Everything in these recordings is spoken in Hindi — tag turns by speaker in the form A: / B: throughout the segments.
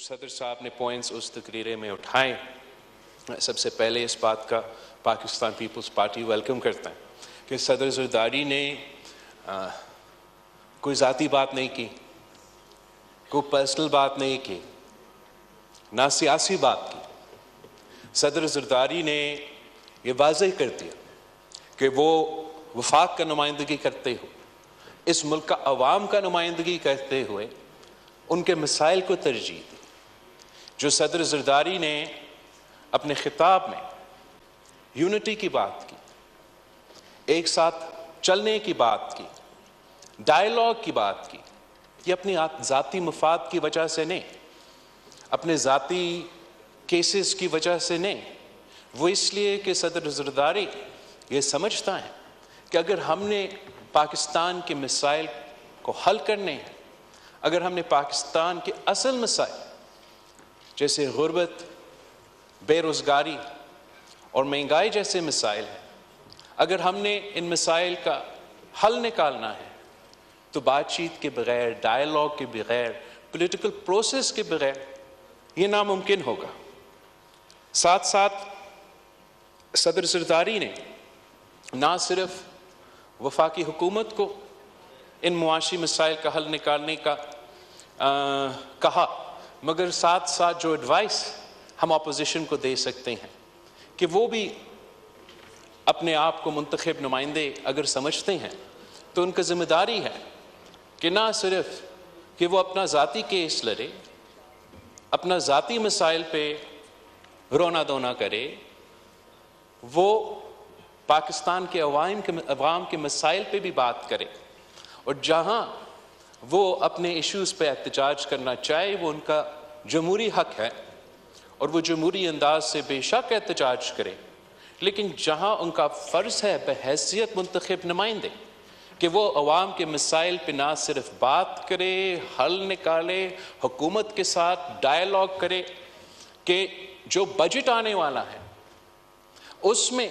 A: सदर साहब ने पॉइंट्स उस तकरीर में उठाए, सबसे पहले इस बात का पाकिस्तान पीपल्स पार्टी वेलकम करता है कि सदर ज़रदारी ने कोई ज़ाती बात नहीं की, कोई पर्सनल बात नहीं की, ना सियासी बात की। सदर ज़रदारी ने ये वाज़ेह कर दिया कि वो वफाक का नुमाइंदगी करते हुए, इस मुल्क का अवाम का नुमाइंदगी करते हुए उनके मसाइल को तरजीह दी। जो सदर ज़रदारी ने अपने खिताब में यूनिटी की बात की, एक साथ चलने की बात की, डायलॉग की बात की, ये अपनी ज़ाती मफाद की वजह से नहीं, अपने ज़ाती केसेस की वजह से नहीं, वो इसलिए कि सदर ज़रदारी ये समझता है कि अगर हमने पाकिस्तान के मसाइल को हल करने हैं, अगर हमने पाकिस्तान के असल मसाइल जैसे गुर्बत, बेरोज़गारी और महंगाई जैसे मसाइल हैं, अगर हमने इन मसाइल का हल निकालना है तो बातचीत के बग़ैर, डायलॉग के बग़ैर, पॉलिटिकल प्रोसेस के बग़ैर ये नामुमकिन होगा। साथ साथ सदर ज़रदारी ने ना सिर्फ वफाकी हुकूमत को इन मुआशी मसाइल का हल निकालने का कहा, मगर साथ साथ जो एडवाइस हम अपोजिशन को दे सकते हैं कि वो भी अपने आप को मुंतखब नुमाइंदे अगर समझते हैं तो उनका ज़िम्मेदारी है कि ना सिर्फ कि वो अपना ज़ाती केस लड़े, अपना ज़ाती मसाइल पे रोना धोना करे, वो पाकिस्तान के अवाम के मसाइल पे भी बात करे, और जहाँ वो अपने इश्यूज़ पे एहतजाज करना चाहे वो उनका जमहूरी हक है और वो जमहूरी अंदाज से बेशक एहतजाज करे, लेकिन जहाँ उनका फ़र्ज़ है बहैसियत मुंतखब नुमाइंदे कि वो अवाम के मसाइल पे ना सिर्फ बात करे, हल निकाले, हुकूमत के साथ डायलॉग करे कि जो बजट आने वाला है उसमें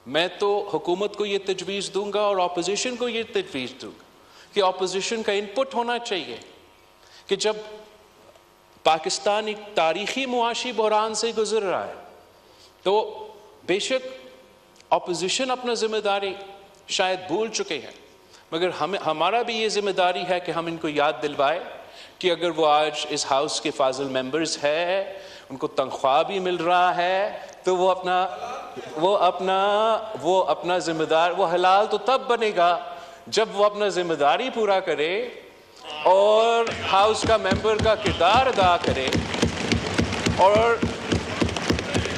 A: मैं तो हुकूमत को ये तजवीज़ दूंगा और अपोजिशन को ये तजवीज़ दूंगा कि अपोजिशन का इनपुट होना चाहिए कि जब पाकिस्तान एक तारीख़ी मुआशी बहरान से गुजर रहा है तो बेशक अपोजिशन अपना ज़िम्मेदारी शायद भूल चुके हैं, मगर हमारा भी ये ज़िम्मेदारी है कि हम इनको याद दिलवाए कि अगर वो आज इस हाउस के फाजिल मेंबर्स है, उनको तनख्वाह भी मिल रहा है, तो वो अपना ज़िम्मेदार, वो हलाल तो तब बनेगा जब वो अपना ज़िम्मेदारी पूरा करे और हाउस का मेंबर का किरदार अदा करे और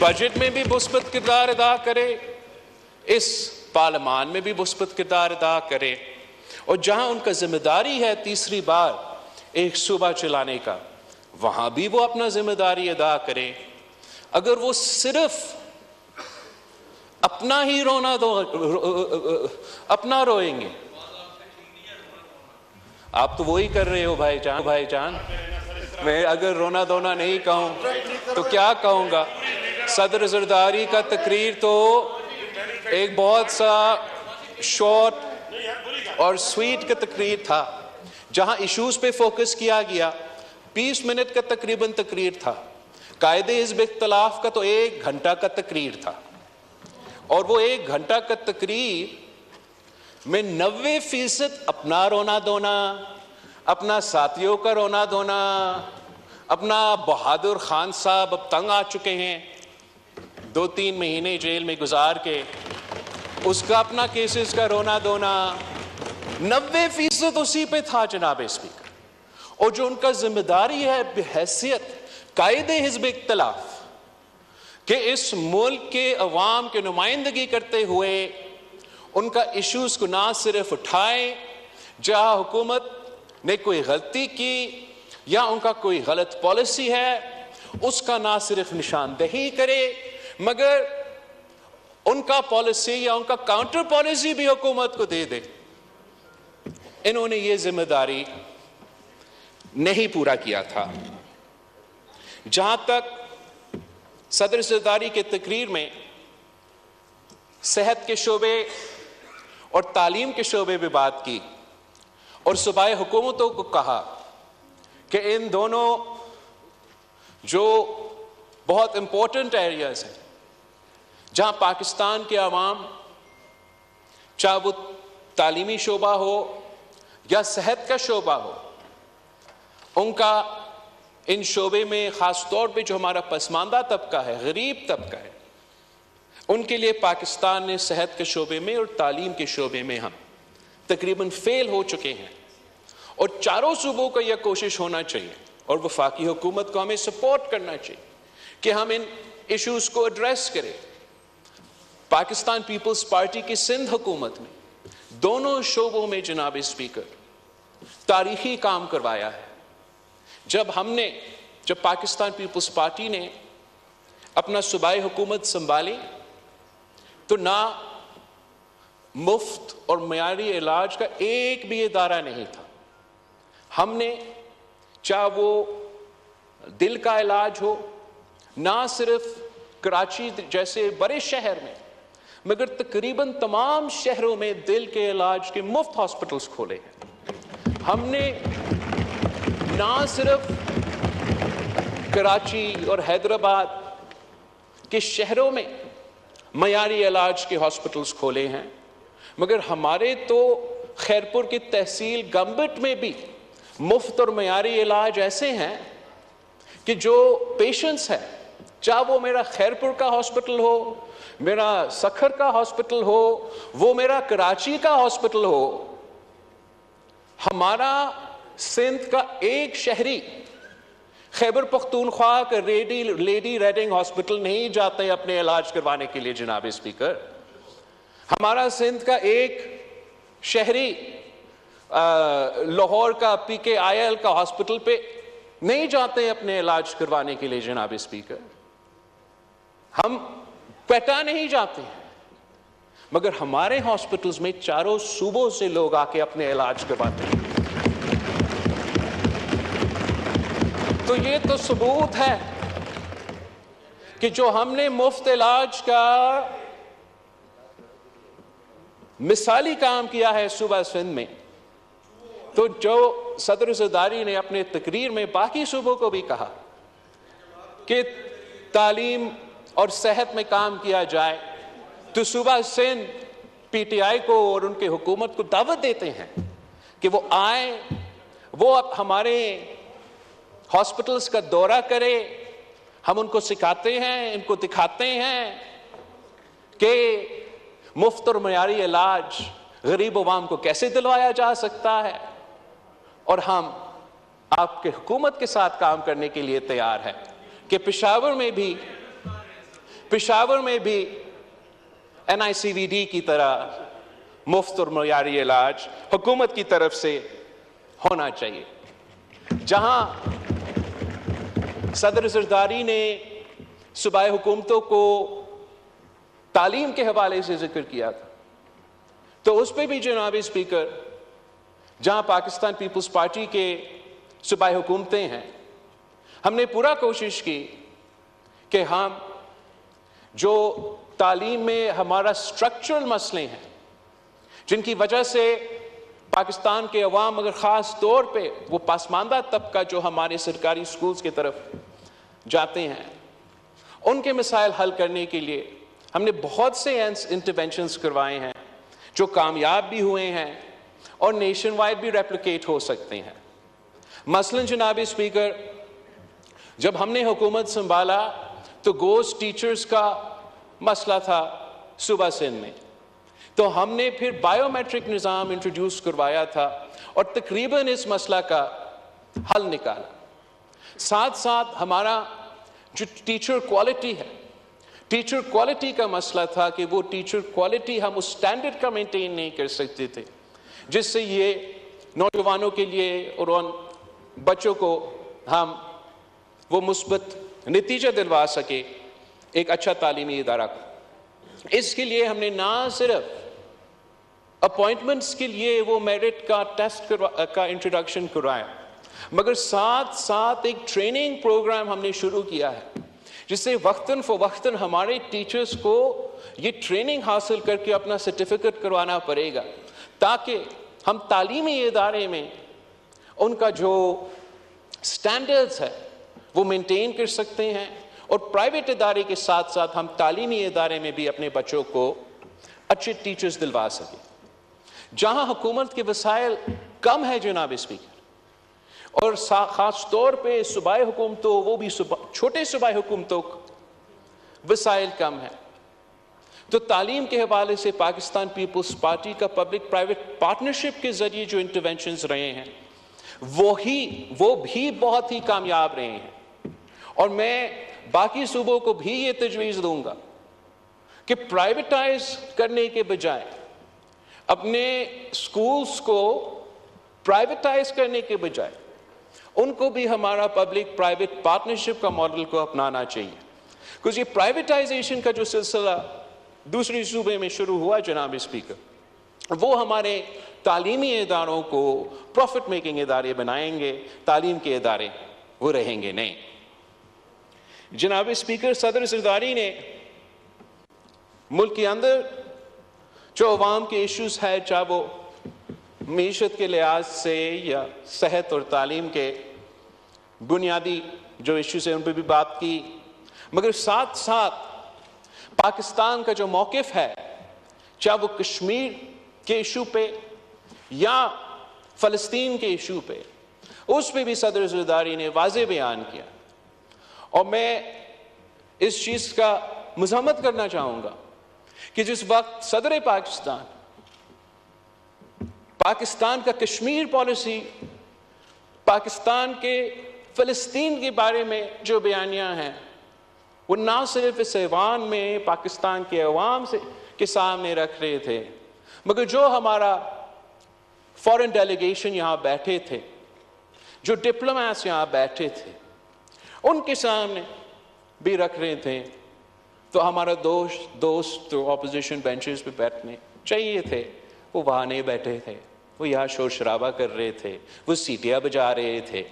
A: बजट में भी मुस्बत किरदार अदा करे, इस पार्लियामान में भी मुस्बत किरदार अदा करे, और जहां उनका ज़िम्मेदारी है तीसरी बार एक सूबा चलाने का, वहां भी वो अपना ज़िम्मेदारी अदा करे। अगर वो सिर्फ अपना ही अपना रोएंगे, आप तो वही कर रहे हो भाईजान। मैं अगर रोना धोना नहीं कहूँ तो क्या कहूँगा। सदर ज़रदारी का तकरीर तो एक बहुत सा शॉर्ट और स्वीट का तकरीर था, जहाँ इश्यूज़ पे फोकस किया गया। 20 मिनट का तकरीबन तकरीर था। कायदे हिज़्ब इख्तिलाफ का तो 1 घंटा का तकरीर था, और वो 1 घंटा का तकरीर में 90% अपना रोना धोना, अपना साथियों का रोना धोना, अपना बहादुर खान साहब अब तंग आ चुके हैं 2-3 महीने जेल में गुजार के, उसका अपना केसेस का रोना धोना, 90% उसी पे था जनाब स्पीकर। और जो उनका जिम्मेदारी है बहैसियत कायदे हिज़्ब इख्तिलाफ कि इस मुल्क के अवाम के नुमाइंदगी करते हुए उनका इश्यूज़ को ना सिर्फ उठाएं जहाँ हुकूमत ने कोई गलती की या उनका कोई गलत पॉलिसी है उसका ना सिर्फ निशानदेही करे, मगर उनका पॉलिसी या उनका काउंटर पॉलिसी भी हुकूमत को दे दे। इन्होंने ये जिम्मेदारी नहीं पूरा किया था। जहां तक सदर ज़रदारी के तकरीर में सेहत के शोबे और तालीम के शोबे में बात की और सूबाई हुकूमतों को कहा कि इन दोनों जो बहुत इंपॉर्टेंट एरियाज हैं, जहां पाकिस्तान के अवाम, चाहे वो तालीमी शोबा हो या सेहत का शोबा हो, उनका इन शोबे में ख़ास तौर पे जो हमारा पसमानदा तबका है, गरीब तबका है, उनके लिए पाकिस्तान ने सेहत के शोबे में और तालीम के शोबे में हम तकरीबन फेल हो चुके हैं। और चारों सूबों को यह कोशिश होना चाहिए और वफाकी हुकूमत को हमें सपोर्ट करना चाहिए कि हम इन इश्यूज को एड्रेस करें। पाकिस्तान पीपल्स पार्टी की सिंध हुकूमत में दोनों शोबों में जनाब स्पीकर तारीखी काम करवाया है। जब पाकिस्तान पीपल्स पार्टी ने अपना सूबाई हुकूमत संभाली तो ना मुफ्त और मयारी इलाज का एक भी इदारा नहीं था। हमने, चाहे वो दिल का इलाज हो, ना सिर्फ कराची जैसे बड़े शहर में, मगर तकरीबन तमाम शहरों में दिल के इलाज के मुफ्त हॉस्पिटल्स खोले हैं। हमने ना सिर्फ कराची और हैदराबाद के शहरों में मयारी इलाज के हॉस्पिटल्स खोले हैं, मगर हमारे तो खैरपुर की तहसील गंबट में भी मुफ्त और मयारी इलाज ऐसे हैं कि जो पेशेंट्स हैं, चाहे वो मेरा खैरपुर का हॉस्पिटल हो, मेरा सखर का हॉस्पिटल हो, वो मेरा कराची का हॉस्पिटल हो, हमारा सिंध का एक शहरी खैबर पख्तूनख्वा का लेडी रेडिंग हॉस्पिटल नहीं जाते अपने इलाज करवाने के लिए जनाब स्पीकर। हमारा सिंध का एक शहरी लाहौर का PKIL का हॉस्पिटल पे नहीं जाते अपने इलाज करवाने के लिए जनाब स्पीकर। हम क्वेटा नहीं जाते हैं, मगर हमारे हॉस्पिटल्स में चारों सूबों से लोग आके अपने इलाज करवाते हैं। तो ये तो सबूत है कि जो हमने मुफ्त इलाज का मिसाली काम किया है सूबा सिंध में, तो जो सदर ज़रदारी ने अपने तकरीर में बाकी सूबों को भी कहा कि तालीम और सेहत में काम किया जाए, तो सूबा सिंध PTI को और उनके हुकूमत को दावत देते हैं कि वो आए, वो अब हमारे हॉस्पिटल्स का दौरा करे। हम उनको सिखाते हैं, इनको दिखाते हैं कि मुफ्त और मयारी इलाज गरीब अवाम को कैसे दिलवाया जा सकता है, और हम आपके हुकूमत के साथ काम करने के लिए तैयार हैं कि पेशावर में भी NICVD की तरह मुफ्त और मयारी इलाज हुकूमत की तरफ से होना चाहिए। जहां सदर ज़रदारी ने सूबाई हुकूमतों को तालीम के हवाले से जिक्र किया था, तो उस पर भी जनाब स्पीकर, जहां पाकिस्तान पीपल्स पार्टी के सूबाई हुकूमतें हैं, हमने पूरा कोशिश की कि हम जो तालीम में हमारा स्ट्रक्चरल मसले हैं, जिनकी वजह से पाकिस्तान के अवाम, मगर ख़ास तौर पे वो पसमानदा तबका जो हमारे सरकारी स्कूल्स की तरफ जाते हैं, उनके मसाइल हल करने के लिए हमने बहुत से इंटरवेंशंस करवाए हैं जो कामयाब भी हुए हैं और नेशन वाइड भी रेप्लिकेट हो सकते हैं। मसलन जनाब स्पीकर, जब हमने हुकूमत संभाला तो गोस्ट टीचर्स का मसला था सूबा सिंध में, तो हमने फिर बायोमेट्रिक निज़ाम इंट्रोड्यूस करवाया था और तकरीबन इस मसला का हल निकाला। साथ साथ हमारा जो टीचर क्वालिटी है, टीचर क्वालिटी का मसला था कि वो टीचर क्वालिटी हम उस स्टैंडर्ड का मेंटेन नहीं कर सकते थे जिससे ये नौजवानों के लिए और उन बच्चों को हम वो मुस्बत नतीजा दिलवा सके एक अच्छा तालीमी इदारा को। इसके लिए हमने ना सिर्फ अपॉइंटमेंट्स के लिए वो मेरिट का टेस्ट का इंट्रोडक्शन करवाया, मगर साथ साथ एक ट्रेनिंग प्रोग्राम हमने शुरू किया है जिससे वक्तन फ़वक्तन हमारे टीचर्स को ये ट्रेनिंग हासिल करके अपना सर्टिफिकेट करवाना पड़ेगा, ताकि हम तालीमी इदारे में उनका जो स्टैंडर्ड्स है वो मेंटेन कर सकते हैं, और प्राइवेट इदारे के साथ साथ हम तालीमी इदारे में भी अपने बच्चों को अच्छे टीचर्स दिलवा सकें। जहां हुकूमत के वसाइल कम है जनाब स्पीकर, और खास तौर पे सूबाई हुकूमतों, वो भी छोटे सूबाई हुकूमतों वसाइल कम है, तो तालीम के हवाले से पाकिस्तान पीपल्स पार्टी का पब्लिक प्राइवेट पार्टनरशिप के जरिए जो इंटरवेंशंस रहे हैं वो भी बहुत ही कामयाब रहे हैं। और मैं बाकी सूबों को भी ये तजवीज़ दूंगा कि प्राइवेटाइज करने के बजाय, अपने स्कूल्स को प्राइवेटाइज करने के बजाय, उनको भी हमारा पब्लिक प्राइवेट पार्टनरशिप का मॉडल को अपनाना चाहिए। कुछ ये प्राइवेटाइजेशन का जो सिलसिला दूसरे सूबे में शुरू हुआ जनाब स्पीकर, वो हमारे तालीमी इदारों को प्रॉफिट मेकिंग इदारे बनाएंगे, तालीम के इदारे वो रहेंगे नहीं। जनाब स्पीकर, सदर ज़रदारी ने मुल्क के अंदर जो अवाम के इश्यूज है, चाहे वो मीशत के लिहाज से या सेहत और तालीम के बुनियादी जो इश्यूज हैं उन पर भी बात की, मगर साथ साथ पाकिस्तान का जो मौक़िफ़ है, चाहे वो कश्मीर के इशू पे या फ़लस्तीन के इशू पे, उस पर भी सदर ज़रदारी ने वाज़ेह बयान किया। और मैं इस चीज़ का मज़म्मत करना चाहूँगा कि जिस वक्त सदर पाकिस्तान का कश्मीर पॉलिसी, पाकिस्तान के फ़लस्तीन के बारे में जो बयानियाँ हैं, वो ना सिर्फ इस ऐवान में पाकिस्तान के अवाम के सामने रख रहे थे, मगर जो हमारा फॉरेन डेलीगेशन यहाँ बैठे थे, जो डिप्लोमेट्स यहाँ बैठे थे, उनके सामने भी रख रहे थे। तो हमारा दोस्त जो ऑपोजिशन बेंचेस पे बैठने चाहिए थे, वो वहाँ नहीं बैठे थे, वो यहाँ शोर शराबा कर रहे थे, वो सीटियाँ बजा रहे थे।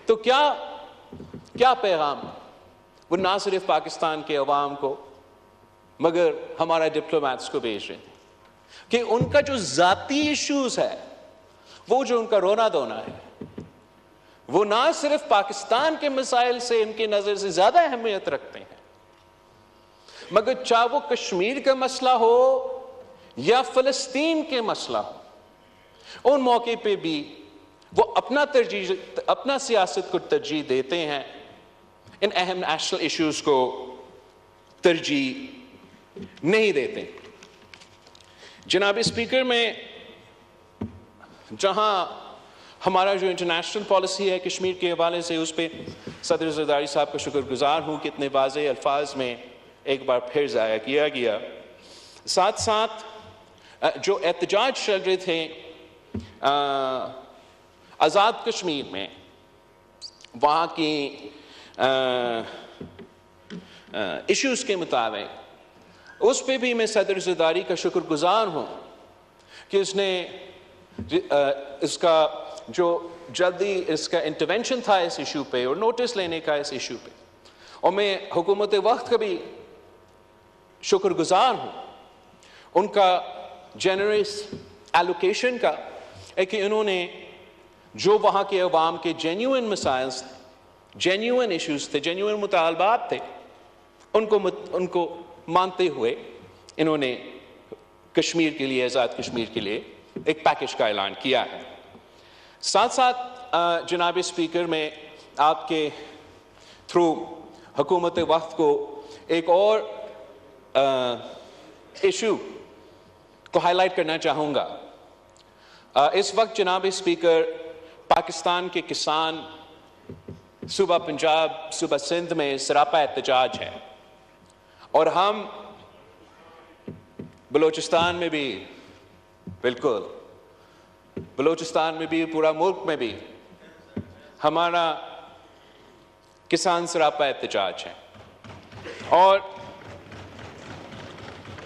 A: तो क्या पैगाम वो ना सिर्फ पाकिस्तान के अवाम को मगर हमारा डिप्लोमेट्स को भेज रहे थे कि उनका जो ज़ाती इश्यूज है, वो जो उनका रोना धोना है, वो ना सिर्फ पाकिस्तान के मसाइल से इनकी नज़र से ज़्यादा अहमियत रखते हैं, मगर चाहे वो कश्मीर का मसला हो या फ़लस्तीन के मसला हो, उन मौके पे भी वो अपना सियासत को तरजीह देते हैं, इन अहम नेशनल इश्यूज को तरजीह नहीं देते। जनाब स्पीकर, में जहां हमारा जो इंटरनेशनल पॉलिसी है कश्मीर के हवाले से, उस पर सदर ज़रदारी साहब का शुक्रगुजार हूँ कि इतने वाज़ेह अल्फाज में एक बार फिर ज़ाया किया गया। साथ साथ जो एहतजाज चल रहे थे आज़ाद कश्मीर में, वहाँ की इश्यूज़ के मुताबिक, उस पर भी मैं सदर ज़रदारी का शुक्रगुजार हूँ कि उसने इसका जो जल्दी इसका इंटरवेंशन था इस इशू पे और नोटिस लेने का इस इशू पे, और मैं हुकूमत वक्त का भी शुक्रगुजार हूँ उनका जेनरस एलोकेशन का, कि इन्होंने जो वहाँ के अवाम के जेन्युइन मसाइल, जेन्युइन इश्यूज थे, जेन्युइन मुतालबात थे, उनको मानते हुए इन्होंने कश्मीर के लिए, आज़ाद कश्मीर के लिए एक पैकेज का ऐलान किया है। साथ साथ जनाब स्पीकर, में आपके थ्रू हुकूमत वक्त को एक और इशू को हाईलाइट करना चाहूँगा। इस वक्त जनाब स्पीकर, पाकिस्तान के किसान सूबा पंजाब, सूबा सिंध में सरापा एहतजाज है, और हम बलूचिस्तान में भी, बिल्कुल बलूचिस्तान में भी, पूरा मुल्क में भी हमारा किसान सरापा एहतजाज है। और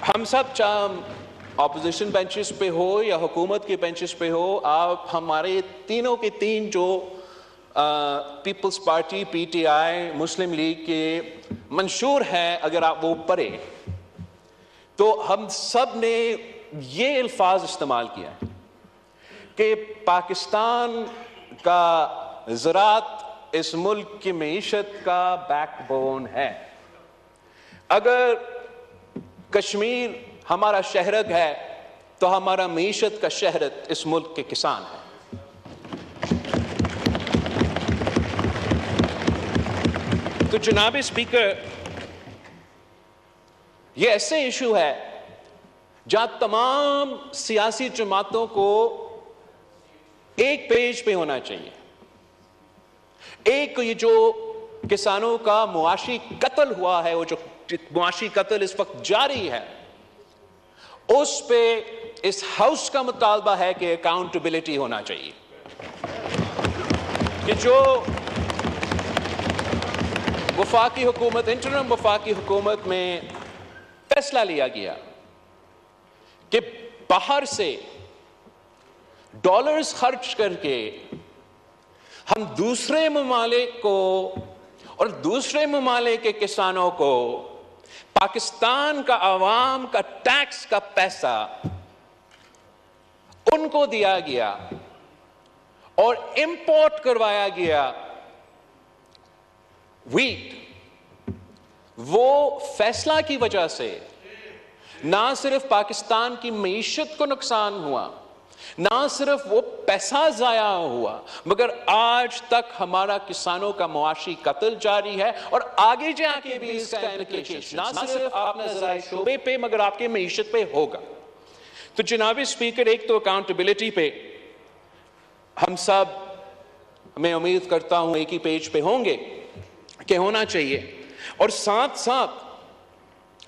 A: हम सब, चाहे ऑपोजिशन बेंचेस पे हो या हुकूमत के बेंचेस पे हो, आप हमारे तीनों के तीन जो पीपल्स पार्टी, पीटीआई, मुस्लिम लीग के मंशूर हैं, अगर आप वो पढ़े तो हम सब ने ये अल्फाज इस्तेमाल किया है कि पाकिस्तान का ज़राअत इस मुल्क की मईशत का बैकबोन है। अगर कश्मीर हमारा शहरग है तो हमारा मईशत का शहरत इस मुल्क के किसान है। तो जनाब स्पीकर, ये ऐसे इशू है जहां तमाम सियासी जमातों को एक पेज पे होना चाहिए। एक ये जो किसानों का मुआशी कत्ल हुआ है, वो जो मुआशी कत्ल इस वक्त जारी है, उस पे इस हाउस का मुतालबा है कि अकाउंटेबिलिटी होना चाहिए। कि जो वफाकी हुकूमत, इंटरिम वफाकी हुकूमत में फैसला लिया गया कि बाहर से डॉलर्स खर्च करके हम दूसरे ममालिक को और दूसरे ममालिक के किसानों को पाकिस्तान का आवाम का टैक्स का पैसा उनको दिया गया और इंपोर्ट करवाया गया व्हीट, वो फैसला की वजह से ना सिर्फ पाकिस्तान की मईशत को नुकसान हुआ, ना सिर्फ वो पैसा जाया हुआ, मगर आज तक हमारा किसानों का मुआशी कत्ल जारी है और आगे जाके भी इसका इम्प्लीकेशन ना सिर्फ आप नजराए शोबे पे मगर आपके मईशत पे होगा। तो जनाब स्पीकर, एक तो अकाउंटेबिलिटी पे हम सब, मैं उम्मीद करता हूं एक ही पेज पे होंगे कि होना चाहिए, और साथ साथ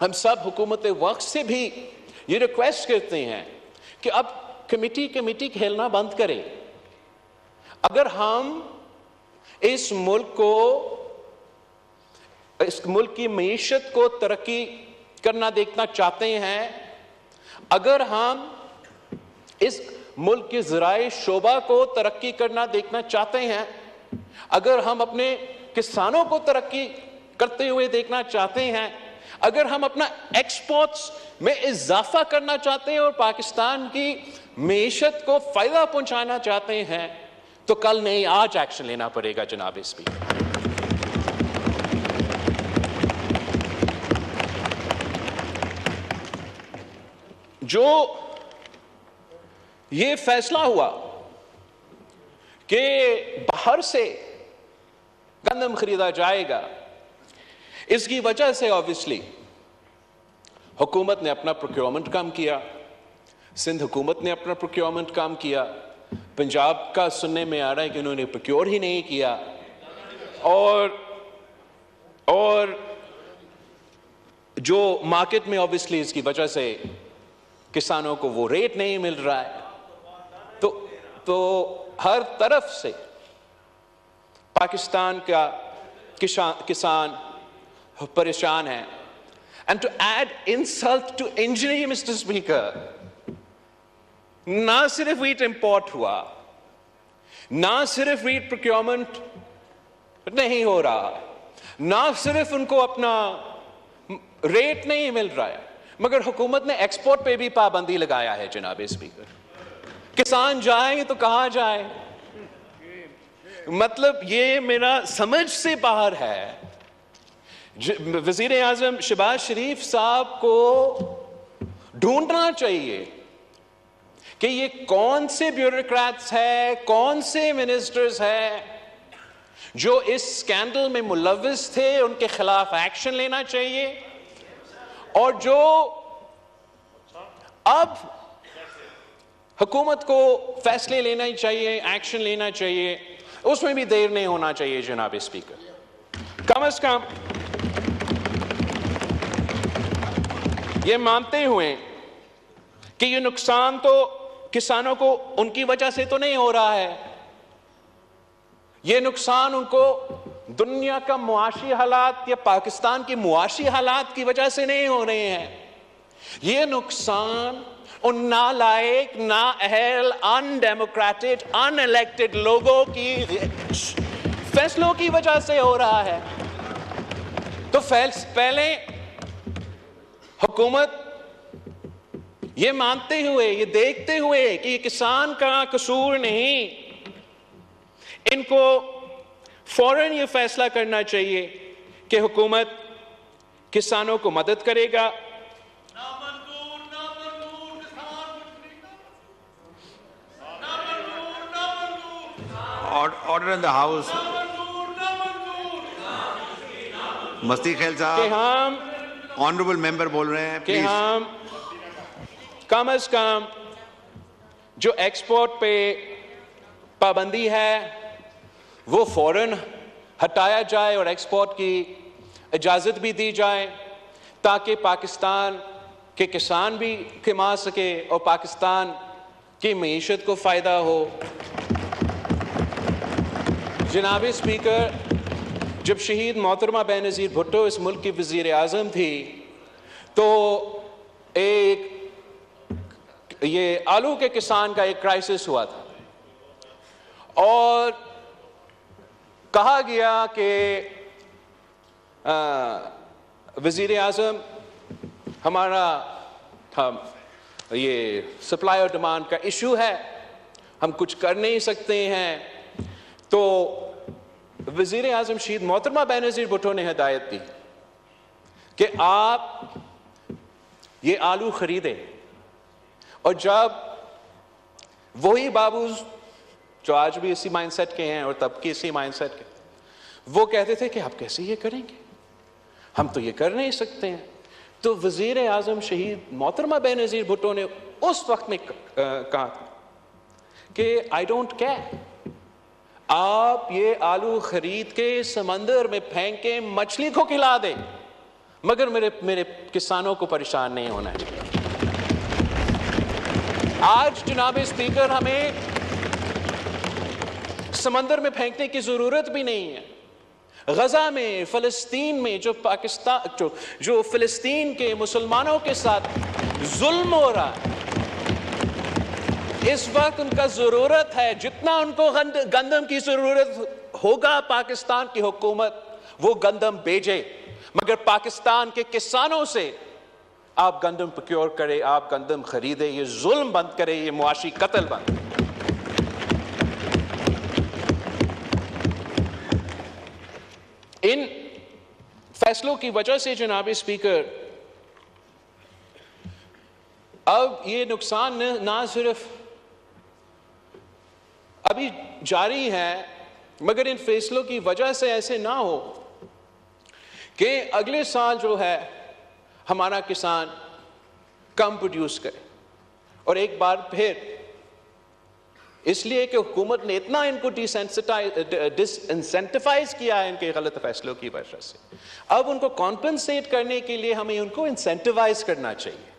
A: हम सब हुकूमत वक्त से भी ये रिक्वेस्ट करते हैं कि अब कमिटी खेलना बंद करें। अगर हम इस मुल्क की मईशत को तरक्की करना देखना चाहते हैं, अगर हम इस मुल्क के ज़राए शोबा को तरक्की करना देखना चाहते हैं, अगर हम अपने किसानों को तरक्की करते हुए देखना चाहते हैं, अगर हम अपना एक्सपोर्ट्स में इजाफा करना चाहते हैं और पाकिस्तान की मईशत को फायदा पहुंचाना चाहते हैं, तो कल नहीं आज एक्शन लेना पड़ेगा जनाब स्पीकर। जो ये फैसला हुआ कि बाहर से गंदम खरीदा जाएगा, इसकी वजह से ऑब्वियसली हुकूमत ने अपना प्रोक्योरमेंट कम किया, सिंध हुकूमत ने अपना प्रोक्योरमेंट कम किया, पंजाब का सुनने में आ रहा है कि उन्होंने प्रोक्योर ही नहीं किया, और जो मार्केट में ऑब्वियसली इसकी वजह से किसानों को वो रेट नहीं मिल रहा है, तो हर तरफ से पाकिस्तान का किसान परेशान है। And to add insult to injury, Mister Speaker, ना सिर्फ व्हीट इंपोर्ट हुआ, ना सिर्फ व्हीट प्रोक्योरमेंट नहीं हो रहा, ना सिर्फ उनको अपना रेट नहीं मिल रहा है, मगर हुकूमत ने एक्सपोर्ट पे भी पाबंदी लगाया है जनाब स्पीकर। किसान जाए तो कहां जाए? मतलब ये मेरा समझ से बाहर है। वजीर आजम शहबाज शरीफ साहब को ढूंढना चाहिए कि ये कौन से ब्यूरोक्रेट्स है, कौन से मिनिस्टर्स है जो इस स्कैंडल में मुलव्विस थे, उनके खिलाफ एक्शन लेना चाहिए, और जो अब हुकूमत को फैसले लेना ही चाहिए, एक्शन लेना चाहिए, उसमें भी देर नहीं होना चाहिए जनाब स्पीकर। कम से कम ये मानते हुए कि ये नुकसान तो किसानों को उनकी वजह से तो नहीं हो रहा है, ये नुकसान उनको दुनिया का मुआशी हालात या पाकिस्तान की मुआशी हालात की वजह से नहीं हो रहे हैं, ये नुकसान उन नालायक, नाअहल, अनडेमोक्रेटिक, अनइलेक्टेड लोगों की फैसलों की वजह से हो रहा है। तो पहले हुकूमत ये मानते हुए, ये देखते हुए कि ये किसान का कसूर नहीं, इनको फौरन ये फैसला करना चाहिए कि हुकूमत किसानों को मदद करेगा।
B: Order in the house. मस्ती खेल
A: कि
B: साहब,
A: हम
B: ऑनरेबल मेंबर बोल रहे हैं,
A: कि
B: प्लीज।
A: हम कम से कम जो एक्सपोर्ट पे पाबंदी है वो फौरन हटाया जाए और एक्सपोर्ट की इजाज़त भी दी जाए, ताकि पाकिस्तान के किसान भी कमा सके और पाकिस्तान की मईशत को फ़ायदा हो। जनाब स्पीकर, जब शहीद मोहतरमा बेनज़ीर भुट्टो इस मुल्क की वज़ीर आज़म थी तो एक ये आलू के किसान का एक क्राइसिस हुआ था और कहा गया कि वज़ीर आज़म हमारा ये सप्लाई और डिमांड का इशू है, हम कुछ कर नहीं सकते हैं। तो वज़ीर आज़म शहीद मोहतरमा बेनज़ीर भुट्टो ने हिदायत दी कि आप ये आलू खरीदें, और जब वही बाबू जो आज भी इसी माइंडसेट के हैं और तब के इसी माइंडसेट के, वो कहते थे कि आप कैसे ये करेंगे, हम तो ये कर नहीं सकते हैं, तो वज़ीर आज़म शहीद मोहतरमा बेनज़ीर भुट्टो ने उस वक्त में कहा कि आई डोंट केयर, आप ये आलू खरीद के समंदर में फेंक के मछली को खिला दें, मगर मेरे किसानों को परेशान नहीं होना चाहिए। आज जनाब स्पीकर, हमें समंदर में फेंकने की जरूरत भी नहीं है। गजा में, फलस्तीन में जो फलस्तीन के मुसलमानों के साथ जुल्म हो रहा है, इस वक्त उनका जरूरत है, जितना उनको गंदम की जरूरत होगा पाकिस्तान की हुकूमत वो गंदम भेजे, मगर पाकिस्तान के किसानों से आप गंदम प्रोक्योर करें, आप गंदम खरीदे, ये जुल्म बंद करें, ये मुआशी कत्ल बंद। इन फैसलों की वजह से जनाब स्पीकर, अब ये नुकसान ना सिर्फ अभी जारी है, मगर इन फैसलों की वजह से ऐसे ना हो कि अगले साल जो है हमारा किसान कम प्रोड्यूस करे। और एक बार फिर इसलिए कि हुकूमत ने इतना इनको डिसइंसेंटिवाइज किया है इनके गलत फैसलों की वजह से, अब उनको कॉम्पेंसेट करने के लिए हमें उनको इंसेंटिवाइज करना चाहिए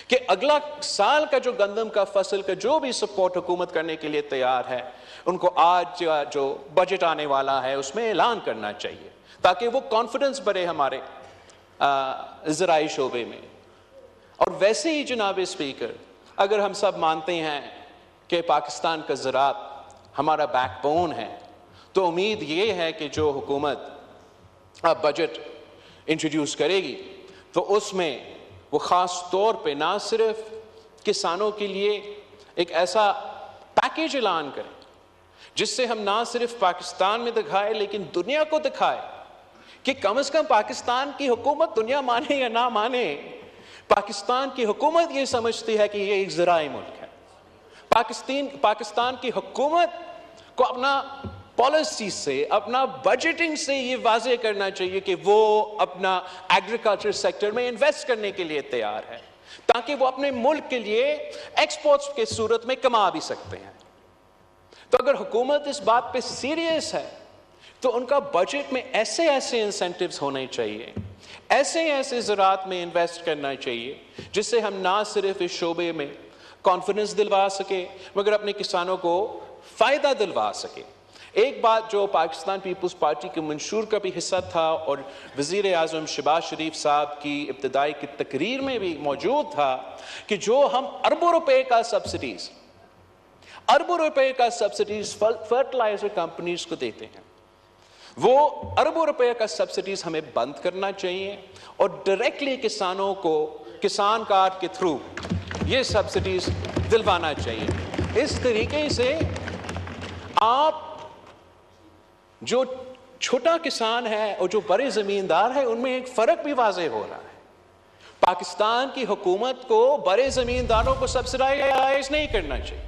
A: कि अगला साल का जो गंदम का फसल का जो भी सपोर्ट हुकूमत करने के लिए तैयार है, उनको आज जो बजट आने वाला है उसमें ऐलान करना चाहिए, ताकि वो कॉन्फिडेंस बढ़े हमारे ज़राई शोबे में। और वैसे ही जनाब स्पीकर, अगर हम सब मानते हैं कि पाकिस्तान का ज़राअत हमारा बैकबोन है, तो उम्मीद ये है कि जो हुकूमत अब बजट इंट्रोड्यूस करेगी तो उसमें वो ख़ास तौर पे ना सिर्फ किसानों के लिए एक ऐसा पैकेज ऐलान करें जिससे हम ना सिर्फ पाकिस्तान में दिखाए लेकिन दुनिया को दिखाए कि कम से कम पाकिस्तान की हुकूमत, दुनिया माने या ना माने, पाकिस्तान की हुकूमत ये समझती है कि ये एक ज़राई मुल्क है। पाकिस्तान की हुकूमत को अपना पॉलिसी से, अपना बजटिंग से ये वाज़े करना चाहिए कि वो अपना एग्रीकल्चर सेक्टर में इन्वेस्ट करने के लिए तैयार है, ताकि वो अपने मुल्क के लिए एक्सपोर्ट्स के सूरत में कमा भी सकते हैं। तो अगर हुकूमत इस बात पे सीरियस है तो उनका बजट में ऐसे ऐसे इंसेंटिव्स होने चाहिए, ऐसे ऐसे ज़राअत में इन्वेस्ट करना चाहिए जिससे हम ना सिर्फ इस शोबे में कॉन्फिडेंस दिलवा सके मगर अपने किसानों को फ़ायदा दिलवा सके। एक बात जो पाकिस्तान पीपल्स पार्टी के मंशूर का भी हिस्सा था और वज़ीर आज़म शहबाज शरीफ साहब की इब्तिदाई की तकरीर में भी मौजूद था कि जो हम अरबों रुपए का सब्सिडीज फर्टिलाइजर कंपनीज को देते हैं, वो अरबों रुपए का सब्सिडीज हमें बंद करना चाहिए और डायरेक्टली किसानों को किसान कार्ड के थ्रू ये सब्सिडीज दिलवाना चाहिए। इस तरीके से आप जो छोटा किसान है और जो बड़े जमींदार है उनमें एक फर्क भी वाज़ेह हो रहा है। पाकिस्तान की हुकूमत को बड़े जमींदारों को सब्सिडाइज नहीं करना चाहिए,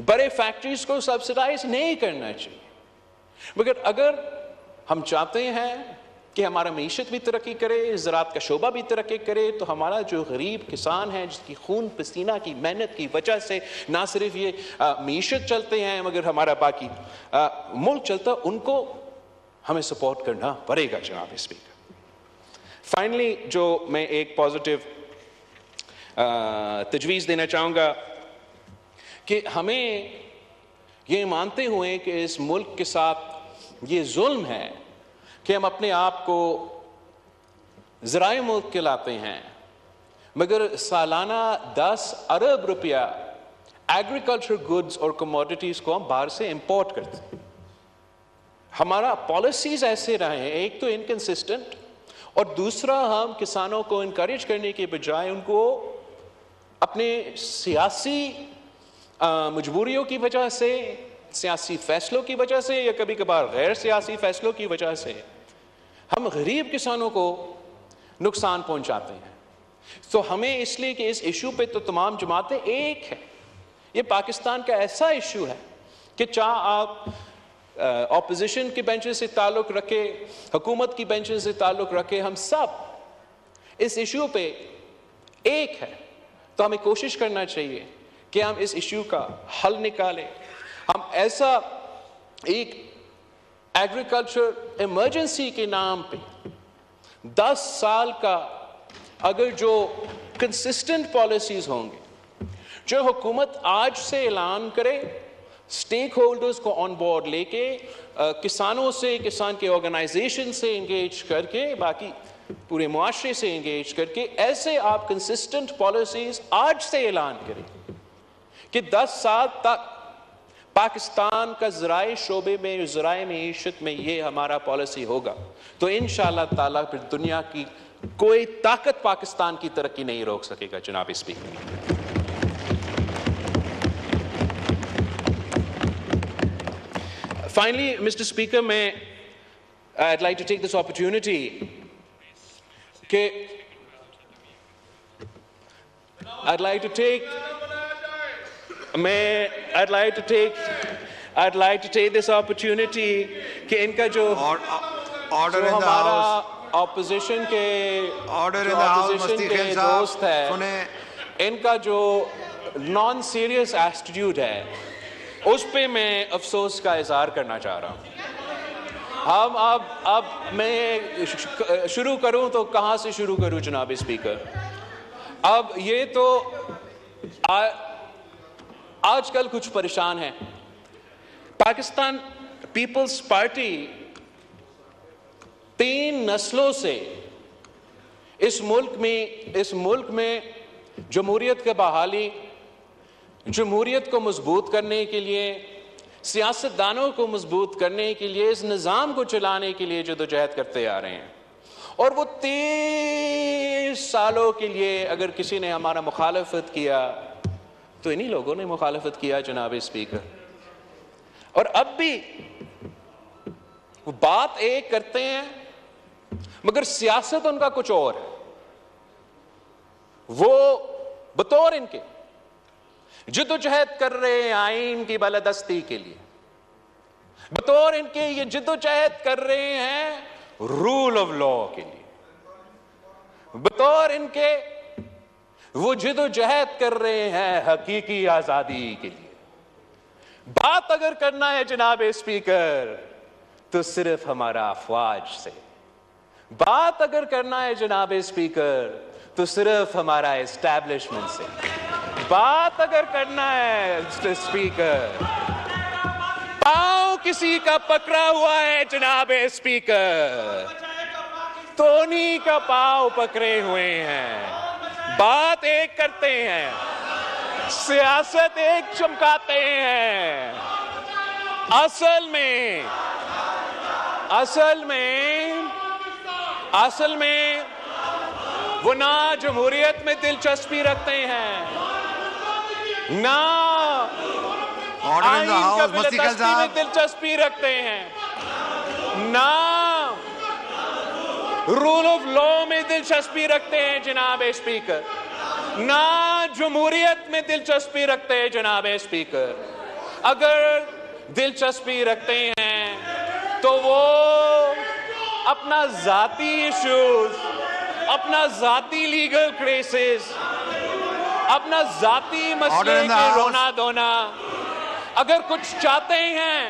A: बड़े फैक्ट्रीज को सब्सिडाइज नहीं करना चाहिए, मगर अगर हम चाहते हैं कि हमारा मीशत भी तरक्की करे, ज़राअत का शोबा भी तरक्की करे, तो हमारा जो गरीब किसान है जिसकी खून पसीना की मेहनत की वजह से ना सिर्फ ये मीशत चलते हैं मगर हमारा बाकी मुल्क चलता, उनको हमें सपोर्ट करना पड़ेगा जनाब स्पीकर। फाइनली जो मैं एक पॉजिटिव तजवीज़ देना चाहूँगा कि हमें ये मानते हुए कि इस मुल्क के साथ ये जुल्म है कि हम अपने आप को ज़राए मुल्क कहलाते हैं मगर सालाना 10 अरब रुपया एग्रीकल्चर गुड्स और कमोडिटीज़ को हम बाहर से इंपोर्ट करते हैं। हमारा पॉलिसीज़ ऐसे रहे हैं, एक तो इनकंसिस्टेंट और दूसरा हम किसानों को इनकरेज करने के बजाय उनको अपने सियासी मजबूरियों की वजह से, सियासी फैसलों की वजह से या कभी कभार गैर सियासी फैसलों की वजह से हम गरीब किसानों को नुकसान पहुंचाते हैं। तो हमें इसलिए कि इस इशू पे तो तमाम जमातें एक है, ये पाकिस्तान का ऐसा इशू है कि चाहे आप ऑपोजिशन के बेंचेस से ताल्लुक़ रखे, हुकूमत की बेंचेस से ताल्लुक़ रखे, हम सब इस इशू पे एक है। तो हमें कोशिश करना चाहिए कि हम इस इशू का हल निकालें। हम ऐसा एक एग्रीकल्चर इमरजेंसी के नाम पे 10 साल का अगर जो कंसिस्टेंट पॉलिसीज़ होंगे, जो हुकूमत आज से ऐलान करे, स्टेक होल्डर्स को ऑन बोर्ड लेके, किसानों से, किसान के ऑर्गेनाइजेशन से इंगेज करके, बाकी पूरे मुआशरे से इंगेज करके, ऐसे आप कंसिस्टेंट पॉलिसीज़ आज से ऐलान करें कि 10 साल तक पाकिस्तान का ज़राए शोबे में, ज़राए मीशत में ये हमारा पॉलिसी होगा, तो इंशाअल्लाह ताला फिर दुनिया की कोई ताकत पाकिस्तान की तरक्की नहीं रोक सकेगा जनाब speaker. Finally, Mr. Speaker, I'd like to take this opportunity I'd like to take this opportunity कि इनका जो
B: order in the house,
A: opposition के
B: order in the house, मस्ती खेल साहब,
A: दोस्त है,
B: सुने,
A: इनका जो नॉन सीरियस एटीट्यूड है उस पे मैं अफसोस का इजहार करना चाह रहा हूँ। हम अब मैं शुरू करूँ तो कहाँ से शुरू करूँ जनाब स्पीकर? अब ये तो आजकल कुछ परेशान है। पाकिस्तान पीपल्स पार्टी 3 नस्लों से इस मुल्क में जमहूरियत की बहाली, जमहूरियत को मजबूत करने के लिए, सियासतदानों को मजबूत करने के लिए, इस निज़ाम को चलाने के लिए जदोजहद करते आ रहे हैं। और वो 30 सालों के लिए अगर किसी ने हमारा मुखालफत किया तो इन्हीं लोगों ने मुखालफत किया जनाब स्पीकर। और अब भी वो बात एक करते हैं मगर सियासत उनका कुछ और है। वो बतौर इनके जिद्दोजहद कर रहे हैं आइन की बालादस्ती के लिए, बतौर इनके ये जिद्दोजहद कर रहे हैं रूल ऑफ लॉ के लिए, बतौर इनके वो जिद्दोजहद कर रहे हैं हकीकी आजादी के लिए। बात अगर करना है जनाब स्पीकर तो सिर्फ हमारा अफवाज से, बात अगर करना है जनाब स्पीकर तो सिर्फ हमारा एस्टैब्लिशमेंट से, बात अगर करना है स्पीकर, पांव किसी का पकड़ा हुआ है जनाब स्पीकर तो उन्हीं का पांव पकड़े हुए हैं। बात एक करते हैं, सियासत एक चमकाते हैं। असल में वो ना जमहूरियत में दिलचस्पी रखते हैं, ना आइन का में दिलचस्पी रखते हैं। ना रूल ऑफ लॉ में दिलचस्पी रखते हैं जनाब स्पीकर, ना जमहूरियत में दिलचस्पी रखते हैं जनाब स्पीकर। अगर दिलचस्पी रखते हैं तो वो अपना जाती इश्यूज, अपना जाती लीगल केसेस, अपना जाती मसले के रोना धोना, अगर कुछ चाहते हैं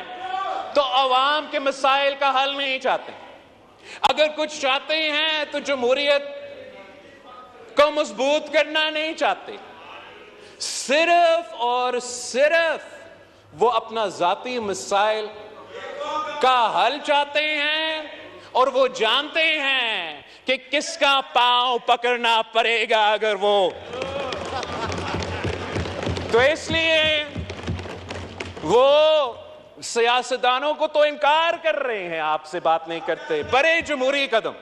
A: तो अवाम के मसाइल का हल नहीं चाहते। अगर कुछ चाहते हैं तो जमहूरियत को मजबूत करना नहीं चाहते। सिर्फ और सिर्फ वो अपना जाती मसाइल का हल चाहते हैं और वो जानते हैं कि किसका पांव पकड़ना पड़ेगा अगर वो, तो इसलिए वो सियासतदानों को तो इनकार कर रहे हैं, आपसे बात नहीं करते। बड़े जमहूरी कदम,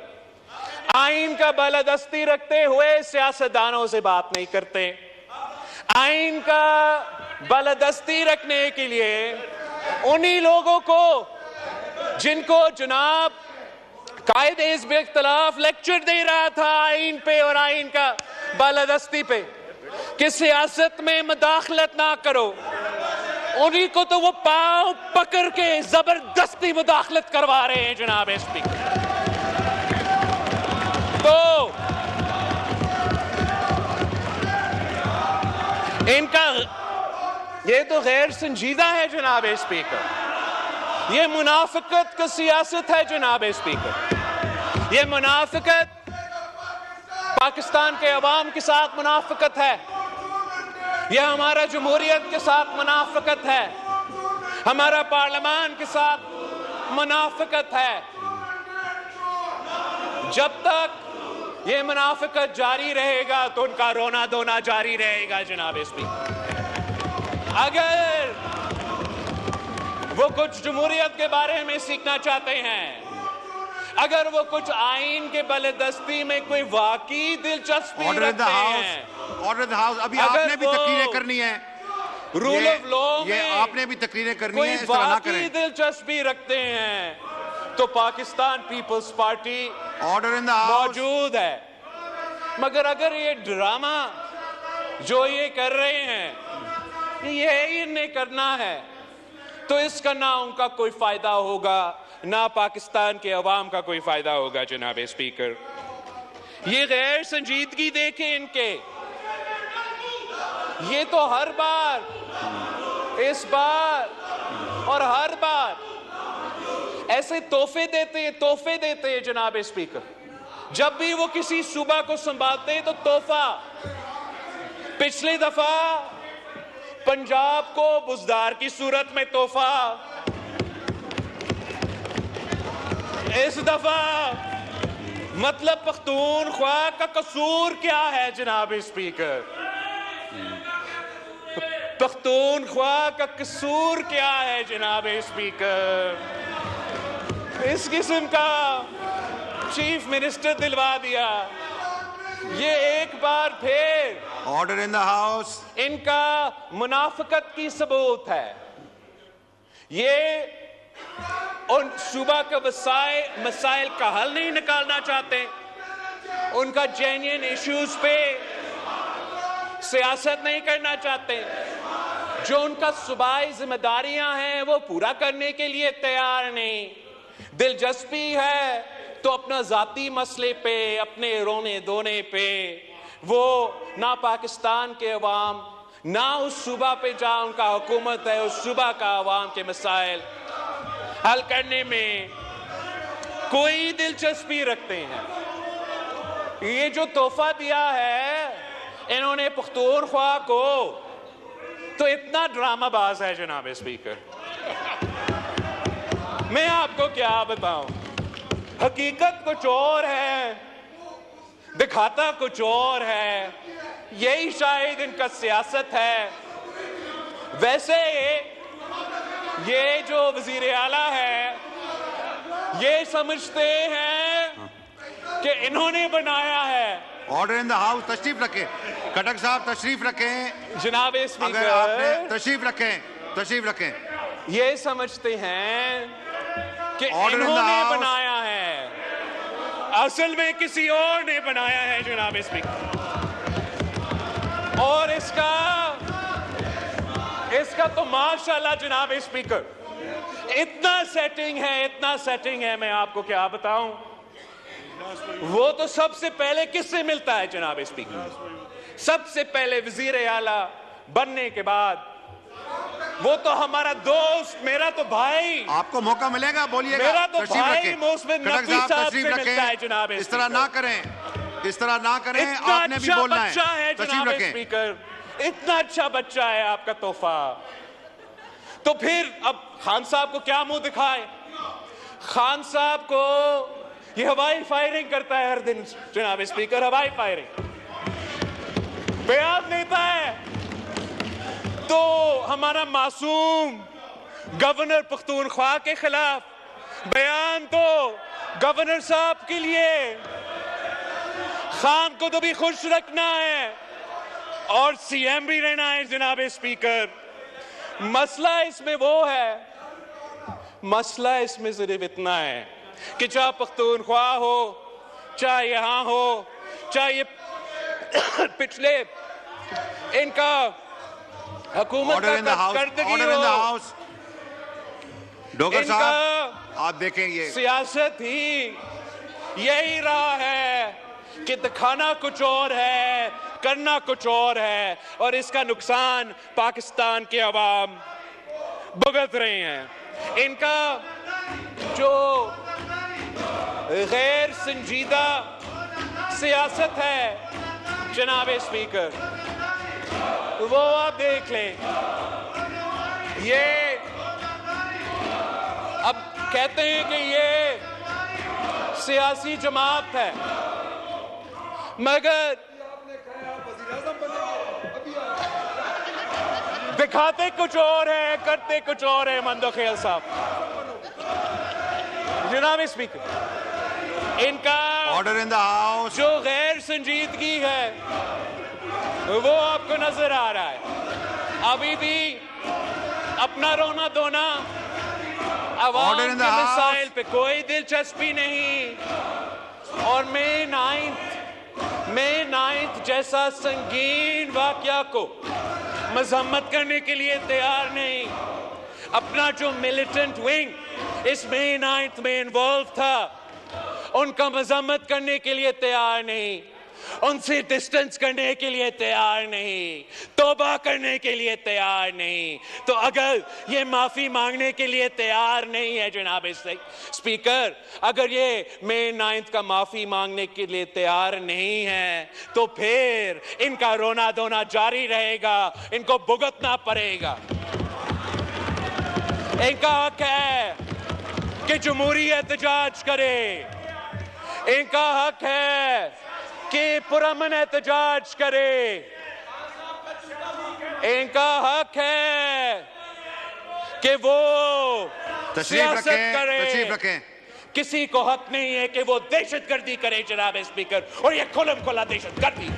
A: आइन का बालादस्ती रखते हुए सियासतदानों से बात नहीं करते। आइन का बालादस्ती रखने के लिए उन्हीं लोगों को जिनको जनाब कायदे हिज़्ब इख्तिलाफ लेक्चर दे रहा था आइन पे और आइन का बालादस्ती पे कि सियासत में मुदाखलत ना करो, उन्हीं को तो वो पांव पकड़ के जबरदस्ती मुदाखलत करवा रहे हैं जनाब स्पीकर। तो इनका ये तो गैर संजीदा है जनाब स्पीकर, ये मुनाफिकत का सियासत है जनाब स्पीकर। ये मुनाफिकत पाकिस्तान के अवाम के साथ मुनाफिकत है, यह हमारा जमहूरियत के साथ मुनाफिकत है, हमारा पार्लियामान के साथ मुनाफिकत है। जब तक ये मुनाफिकत जारी रहेगा तो उनका रोना धोना जारी रहेगा जनाब स्पीकर। अगर वो कुछ जमहूरियत के बारे में सीखना चाहते हैं, अगर वो कुछ आइन के बालादस्ती में कोई वाकई दिलचस्पी रखते हैं,
B: ऑर्डर द हाउस, अभी आपने भी तकरीरें करनी है,
A: रूल ऑफ लॉ में
B: आपने भी तकरीरें करनी है,
A: कोई वाकई दिलचस्पी रखते हैं तो Pakistan People's Party
B: order in the house
A: मौजूद है। मगर अगर ये ड्रामा जो ये कर रहे हैं ये इन्हें करना है तो इसका ना उनका कोई फायदा होगा, ना पाकिस्तान के अवाम का कोई फायदा होगा जनाब स्पीकर। ये गैर संजीदगी देखें इनके, ये तो हर बार, इस बार और हर बार ऐसे तोहफे देते हैं जनाब स्पीकर। जब भी वो किसी सूबा को संभालते हैं तो तोहफा, पिछली दफा पंजाब को बुजदार की सूरत में तोहफा, इस दफा मतलब पख्तूनख्वा का कसूर क्या है जनाब स्पीकर? पख्तूनख्वा का कसूर क्या है जनाब स्पीकर? इस किस्म का चीफ मिनिस्टर दिलवा दिया। ये एक बार फिर
B: ऑर्डर इन द हाउस
A: इनका मुनाफिकत की सबूत है। ये उन सूबा के मसाइल का हल नहीं निकालना चाहते, उनका जेन्युइन इश्यूज पे सियासत नहीं करना चाहते, जो उनका सूबाई जिम्मेदारियां हैं वो पूरा करने के लिए तैयार नहीं। दिलचस्पी है तो अपना जाती मसले पे, अपने रोने धोने पे वो ना पाकिस्तान के अवाम, ना उस सूबा पे जहां उनका हुकूमत है उस सूबा का अवाम के मसाइल हल करने में कोई दिलचस्पी रखते हैं। ये जो तोहफा दिया है इन्होंने पख्तूनख्वा को, तो इतना ड्रामाबाज है जनाब स्पीकर, मैं आपको क्या बताऊं। हकीकत कुछ और है, दिखाता कुछ और है, यही शायद इनका सियासत है। वैसे ये जो वजीर आला है ये समझते हैं कि इन्होंने बनाया है।
B: ऑर्डर इन द हाउस, तशरीफ रखें खटक साहब, तशरीफ रखें
A: जनाब स्पीकर,
B: अगर आपने तशरीफ रखें।
A: ये समझते हैं कि इन्होंने बनाया है, असल में किसी और ने बनाया है जनाब स्पीकर। और इसका तो माशाल्लाह जनाब स्पीकर इतना सेटिंग है, मैं आपको क्या बताऊं। वो तो सबसे पहले किससे मिलता है जनाब स्पीकर? सबसे पहले वजीर आला बनने के बाद वो तो हमारा दोस्त, मेरा तो भाई।
B: आपको मौका मिलेगा, बोलिएगा।
A: मेरा तो भाई मोहसिन नकवी साहब से मिलता है जनाब।
B: इस तरह ना करें, आपने भी बोलना है।
A: जनाब स्पीकर, इतना अच्छा बच्चा है आपका तोहफा। तो फिर अब खान साहब को क्या मुंह दिखाए? खान साहब को ये हवाई फायरिंग करता है हर दिन जनाब स्पीकर, हवाई फायरिंग बयान देता है। तो हमारा मासूम गवर्नर पख्तूनख्वा के खिलाफ बयान तो गवर्नर साहब के लिए, खान को तो भी खुश रखना है और सीएम भी रहना है जनाब स्पीकर। मसला इसमें वो है, मसला इसमें सिर्फ इतना है कि चाहे पख्तूनख्वा हो, चाहे यहां हो, चाहे ये पिछले इनका हुकूमत का करदगी हो,
B: डोगर साहब आप देखें, ये
A: सियासत ही यही रहा है कि दिखाना कुछ और है, करना कुछ और है, और इसका नुकसान पाकिस्तान के अवाम भुगत रहे हैं। इनका जो गैर संजीदा सियासत है जनाब स्पीकर, वो आप देख लें। ये अब कहते हैं कि ये सियासी जमात है, मगर दिखाते कुछ और है, करते कुछ और है। मंदोखेल साहब जनाब स्पीकर, इनका
B: ऑर्डर इन द हाउस
A: जो गैर संजीदगी है वो आपको नजर आ रहा है। अभी भी अपना रोना धोना, अवाम के मसाइल पे कोई दिलचस्पी नहीं। और मई 9 जैसा संगीन वाकया को मजम्मत करने के लिए तैयार नहीं। अपना जो मिलिटेंट विंग इस मई 9 में इन्वॉल्व था, उनका मजम्मत करने के लिए तैयार नहीं, उनसे डिस्टेंस करने के लिए तैयार नहीं, तौबा करने के लिए तैयार नहीं। तो अगर ये माफी मांगने के लिए तैयार नहीं है जनाब स्पीकर, अगर ये मई 9 का माफी मांगने के लिए तैयार नहीं है, तो फिर इनका रोना धोना जारी रहेगा, इनको भुगतना पड़ेगा। इनका हक है कि जमहूरी एहतजाज करे, इनका हक है कि पुरअमन एहतजाज करे, इनका हक है कि वो सियासत करे।
B: तशरीफ रखें।
A: किसी को हक नहीं है कि वो दहशतगर्दी करे जनाब स्पीकर, और ये खुलम खुला दहशतगर्दी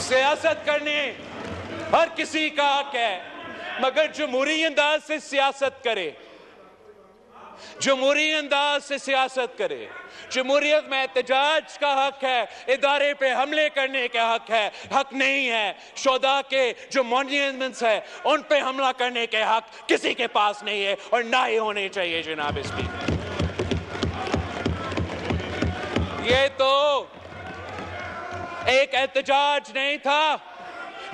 A: सियासत करने हर किसी का हक है, मगर जमहूरी अंदाज से सियासत करे, जमहूरी अंदाज से सियासत करे। जमहूरियत में एहतजाज का हक है, इदारे पे हमले करने का हक है, हक नहीं है शोधा के जो मॉन्यूमेंट्स है उन पे हमला करने के हक किसी के पास नहीं है, और ना ही होने चाहिए जनाब स्पीकर। ये तो एक एहतजाज नहीं था,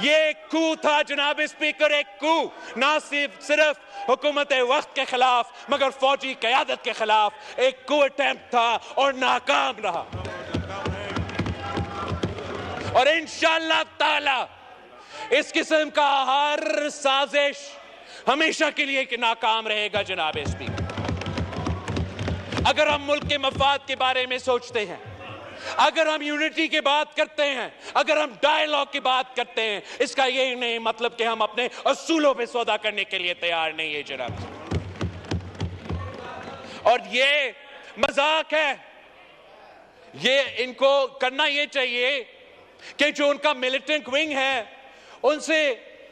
A: ये एक कू था जनाब स्पीकर, एक कू। ना सिर्फ हुकूमत वक्त के खिलाफ मगर फौजी क़यादत के खिलाफ एक कू अटेम्प्ट था और नाकाम रहा। और इंशाअल्लाह ताला इस किस्म का हर साजिश हमेशा के लिए नाकाम रहेगा जनाब स्पीकर। अगर हम मुल्क के मफाद के बारे में सोचते हैं, अगर हम यूनिटी की बात करते हैं, अगर हम डायलॉग की बात करते हैं, इसका ये नहीं मतलब कि हम अपने असूलों पे सौदा करने के लिए तैयार नहीं है जनाब। और ये मजाक है, ये इनको करना ये चाहिए कि जो उनका मिलिटेंट विंग है उनसे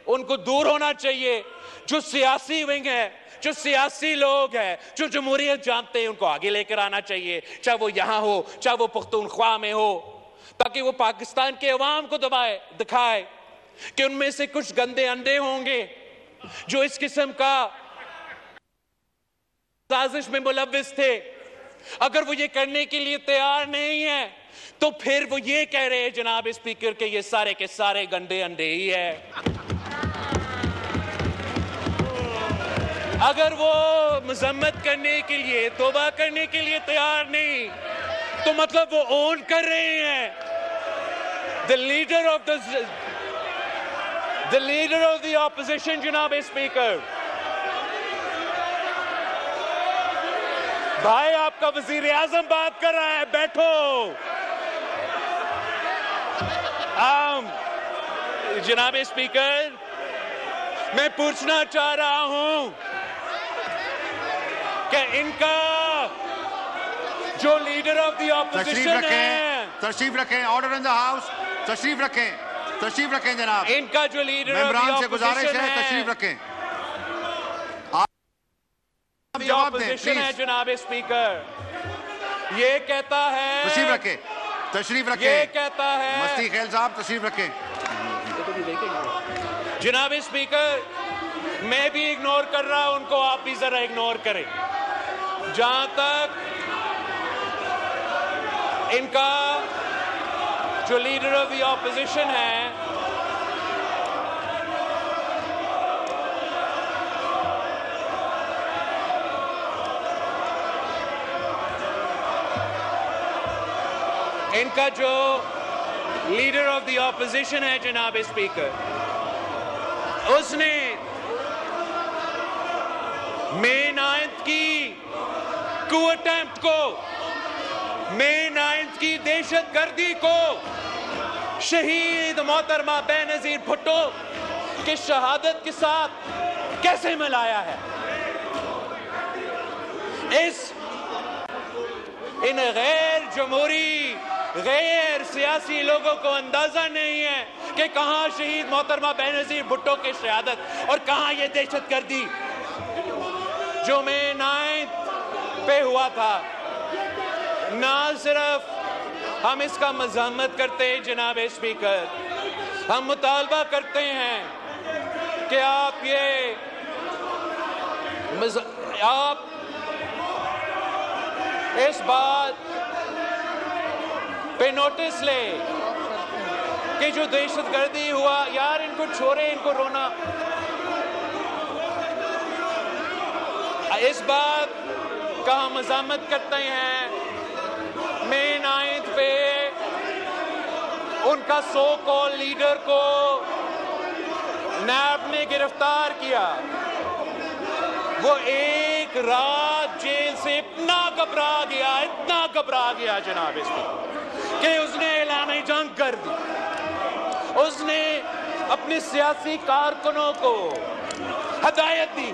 A: उनको दूर होना चाहिए। जो सियासी विंग है, जो सियासी लोग हैं, जो जमहूरियत जानते हैं, उनको आगे लेकर आना चाहिए, चाहे वो यहां हो, चाहे वो पख्तूनख्वा में हो, ताकि वो पाकिस्तान के अवाम को दिखाए कि उनमें से कुछ गंदे अंडे होंगे जो इस किस्म का साजिश में मुलव्विस थे। अगर वो ये करने के लिए तैयार नहीं है तो फिर वो ये कह रहे हैं जनाब स्पीकर के ये सारे के सारे गंदे अंडे ही है। अगर वो मजम्मत करने के लिए, तौबा करने के लिए तैयार नहीं, तो मतलब वो ओन कर रहे हैं the leader of the opposition जनाब स्पीकर। भाई आपका वजीर आजम बात कर रहा है, बैठो। जनाब स्पीकर, मैं पूछना चाह रहा हूं कि इनका जो लीडर ऑफ द ऑपोजिशन है,
B: तशरीफ रखें, ऑर्डर इन द हाउस, तशरीफ रखें जनाब।
A: इनका जो लीडर
B: मेंबरान से गुजारिश है, तशरीफ रखें, जवाब दें प्लीज।
A: है जनाब स्पीकर, ये कहता है,
B: तशरीफ रखें,
A: ये कहता है,
B: मस्ती खेल साहब तशरीफ रखें।
A: जनाब स्पीकर, मैं भी इग्नोर कर रहा हूं उनको, आप भी जरा इग्नोर करें। जहां तक इनका जो लीडर ऑफ द ऑपोजिशन है, इनका जो लीडर ऑफ द ऑपोजिशन है जनाब स्पीकर, उसने मई 9 की कू अटेम्प्ट को, मई 9 की दहशतगर्दी को शहीद मोहतरमा बेनजीर भुट्टो की शहादत के साथ कैसे मिलाया है। इन गैर जमहूरी, गैर सियासी लोगों को अंदाजा नहीं है कि कहां शहीद मोहतरमा बेनजीर भुट्टो की शहादत और कहां ये दहशतगर्दी जो मई 9 पे हुआ था। ना सिर्फ हम इसका मज़म्मत करते हैं जनाब स्पीकर, हम मुतालबा करते हैं कि आप इस बात पे नोटिस ले कि जो दहशतगर्दी हुआ, यार इनको छोड़े, इनको रोना। इस बात का हम मज़म्मत करते हैं मई 9 पे उनका सो कॉल लीडर को नैब ने गिरफ्तार किया। वो एक रात जेल से इतना घबरा गया जनाब इसमें कि उसने ऐलान जंग कर दी। उसने अपने सियासी कारकुनों को हदायत दी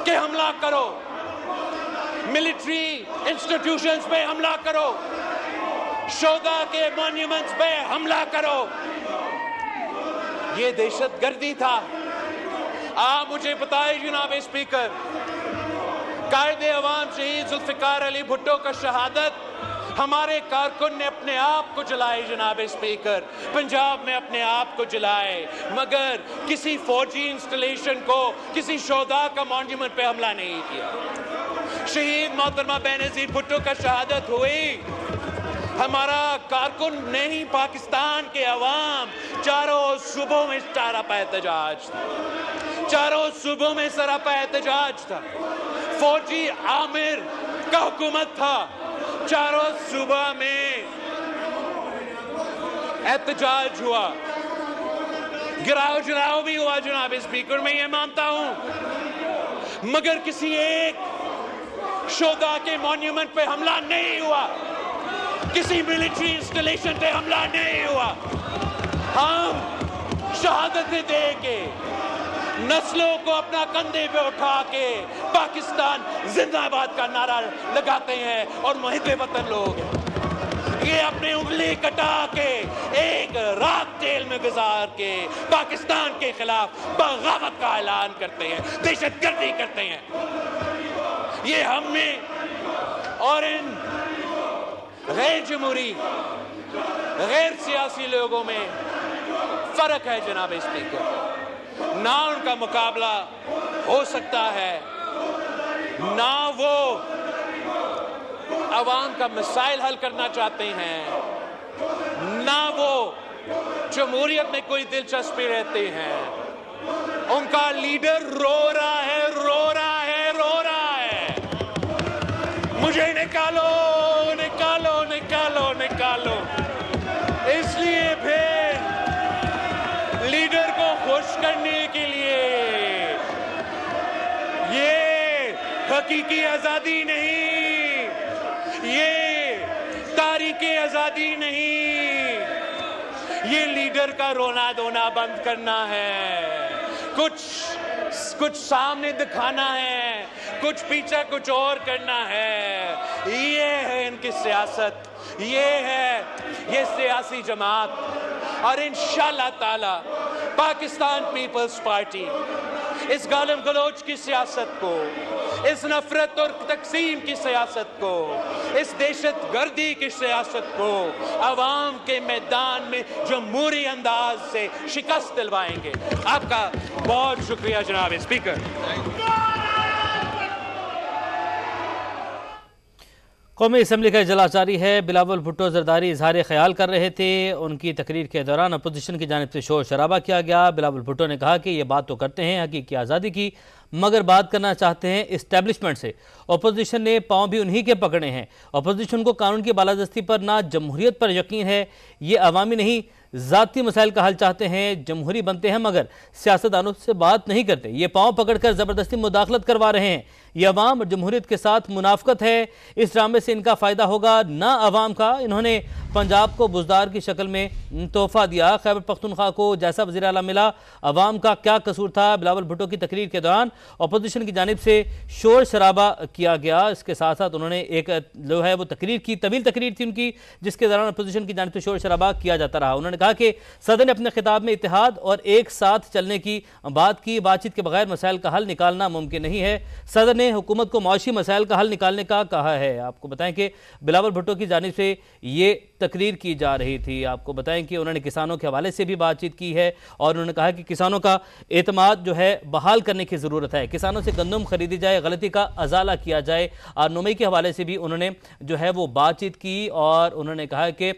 A: कि हमला करो, मिलिट्री इंस्टीट्यूशंस पे हमला करो, शोधा के मॉन्यूमेंट्स पे हमला करो। ये दहशतगर्दी था। आप मुझे बताइए जनाब स्पीकर, कायदे अवाम शहीद जुल्फिकार अली भुट्टो का शहादत हमारे कारकुन ने अपने आप को जलाए जनाब स्पीकर, पंजाब में अपने आप को जलाए, मगर किसी फौजी इंस्टॉलेशन को, किसी शोधा का मॉन्यूमेंट पे हमला नहीं किया। शहीद मोहतरमा बेनजीर भुट्टो का शहादत हुई, हमारा कारकुन नहीं, पाकिस्तान के अवाम चारों सूबों में सरापा एहतजाज था, चारों सूबों में सरापा एहतजाज था। फौजी आमिर का हुकूमत था, चारों सूबा में एहतजाज हुआ, गिराव जलाओ भी हुआ जनाब स्पीकर, मैं ये मानता हूं, मगर किसी एक शोधा के मॉन्यूमेंट पे हमला नहीं हुआ, किसी मिलिट्री इंस्टॉलेशन पे हमला नहीं हुआ। हम शहादतें दे के, नस्लों को अपना कंधे पे उठा के पाकिस्तान जिंदाबाद का नारा लगाते हैं और मुहिब्बे वतन लोग हैं। ये अपनी उंगली कटा के एक रात जेल में गुजार के पाकिस्तान के खिलाफ बगावत का ऐलान करते हैं, दहशतगर्दी करते हैं। ये हमने और इन गैर जमहूरी गैर सियासी लोगों में फर्क है जनाब स्पीकर। ना उनका मुकाबला हो सकता है, ना वो अवाम का मसाइल हल करना चाहते हैं, ना वो जमहूरियत में कोई दिलचस्पी रहते हैं। उनका लीडर रो रहा है, रो रहा है, रो रहा है, मुझे निकालो, निकालो, निकालो, निकालो। इसलिए फिर लीडर को खुश करने के लिए ये हकीकी आजादी नहीं, ये तारीखी आजादी नहीं, ये लीडर का रोना धोना बंद करना है। कुछ सामने दिखाना है, कुछ पीछे कुछ और करना है। ये है इनकी सियासत, ये सियासी जमात। और इंशाअल्लाह ताला पाकिस्तान पीपल्स पार्टी इस गालिम गलोच की सियासत को, इस नफरत और तकसीम की सियासत को, इस दहशतगर्दी की सियासत को अवाम के मैदान में जमहूरी अंदाज से शिकस्त दिलवाएंगे। आपका बहुत शुक्रिया जनाब स्पीकर।
C: कौमी असम्बली का इजलास जारी है। बिलावल भुट्टो जरदारी इजहार ख्याल कर रहे थे। उनकी तकरीर के दौरान अपोजिशन की जानिब से शोर शराबा किया गया। बिलावल भुट्टो ने कहा कि ये बात तो करते हैं हकीकी आज़ादी की, मगर बात करना चाहते हैं इस्टेब्लिशमेंट से। अपोजिशन ने पांव भी उन्हीं के पकड़े हैं। अपोजिशन को कानून की बालादस्ती पर ना जमहूरियत पर यकीन है। ये अवामी नहीं ज़ाती मसाइल का हल चाहते हैं। जमहूरी बनते हैं मगर सियासतदानों से बात नहीं करते। ये पांव पकड़कर ज़बरदस्ती मुदाखलत करवा रहे हैं। ये अवाम और जमहूरियत के साथ मुनाफकत है। इस ड्रामे से इनका फ़ायदा होगा ना अवाम का। इन्होंने पंजाब को बुजदार की शक्ल में तोहफा दिया। खैबर पख्तूनख्वा को जैसा वज़ीर आला मिला, अवाम का क्या कसूर था। बिलावल भुट्टो की तकरीर के दौरान अपोजिशन की जानिब से शोर शराबा किया गया। इसके साथ साथ उन्होंने एक जो है वो तकरीर की, तवील तकरीर थी उनकी, जिसके दौरान अपोजिशन की जानिब से शोर शराबा किया जाता रहा। उन्होंने कहा कि सदन ने अपने खिताब में इत्तेहाद और एक साथ चलने की बात की। बातचीत के बगैर मसाइल का हल निकालना मुमकिन नहीं है। सदन ने हुकूमत को माशी मसाइल का हल निकालने का कहा है। आपको बताएं कि बिलावल भुट्टो की जानिब से ये तकरीर की जा रही थी। आपको बताएं कि उन्होंने किसानों के हवाले से भी बातचीत की है और उन्होंने कहा कि किसानों का एतमाद जो है बहाल करने की ज़रूरत है। किसानों से गंदम खरीदी जाए, गलती का अजाला किया जाए। और नोमई के हवाले से भी उन्होंने जो है वो बातचीत की और उन्होंने कहा कि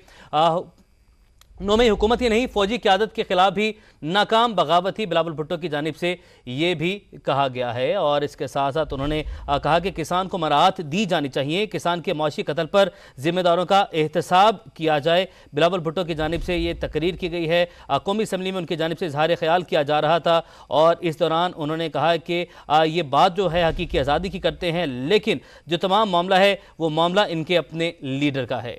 C: नोमई हुकूमत ही नहीं फौजी क़यादत के खिलाफ भी नाकाम बगावत ही बिलावल भुट्टो की जानिब से ये भी कहा गया है। और इसके साथ साथ उन्होंने कहा कि किसान को मराहत दी जानी चाहिए। किसान के मौशी कत्ल पर जिम्मेदारों का एहतसाब किया जाए। बिलावल भुट्टो की जानिब से ये तकरीर की गई है। कौमी असम्बली में उनकी जानिब से इजहार ख्याल किया जा रहा था और इस दौरान उन्होंने कहा कि ये बात जो है हकीकी आज़ादी की करते हैं, लेकिन जो तमाम मामला है वो मामला इनके अपने लीडर का है।